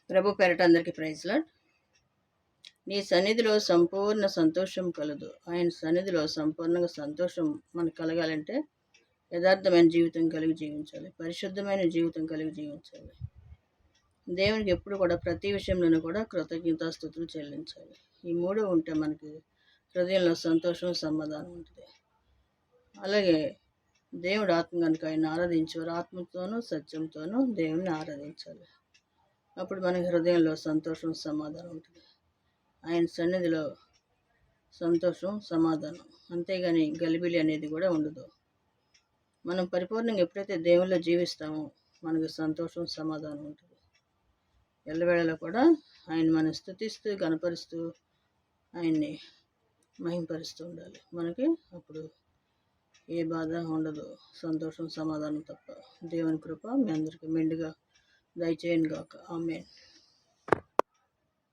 ప్రభు పేరట అందరికీ praise lord. నీ సన్నిధిలో సంపూర్ణ సంతోషం కలదు. ఆయన సన్నిధిలో సంపూర్ణంగా సంతోషం మనకు కలగాలంటే యథార్థమైన జీవితం కలిగి జీవించాలి, పరిశుద్ధమైన జీవితం కలిగి జీవించాలి. దేవునికి ఎప్పుడు కూడా ప్రతి విషయంలోనూ కూడా కృతజ్ఞతాస్తుతులు చెల్లించాలి. ఈ మూడు ఉంటే మనకి హృదయంలో సంతోషం, సమాధానం ఉంటుంది. అలాగే దేవుడు ఆత్మ కనుక ఆయన ఆరాధించేవారు ఆత్మతోనూ సత్యంతోనూ దేవుని ఆరాధించాలి. అప్పుడు మనకి హృదయంలో సంతోషం, సమాధానం ఉంటుంది. ఆయన సన్నిధిలో సంతోషం, సమాధానం, అంతేగాని గలిబిలి అనేది కూడా ఉండదు. మనం పరిపూర్ణంగా ఎప్పుడైతే దేవుల్లో జీవిస్తామో మనకు సంతోషం, సమాధానం ఉంటుంది. ఎల్లవేళలో కూడా ఆయన మనం స్తుతిస్తూ గణపరుస్తూ ఆయన్ని మహింపరుస్తూ ఉండాలి. మనకి అప్పుడు ఏ బాధ ఉండదు, సంతోషం, సమాధానం తప్ప. దేవుని కృప మీ అందరికీ మెండుగా దయచేయను గాక. ఆమేన్.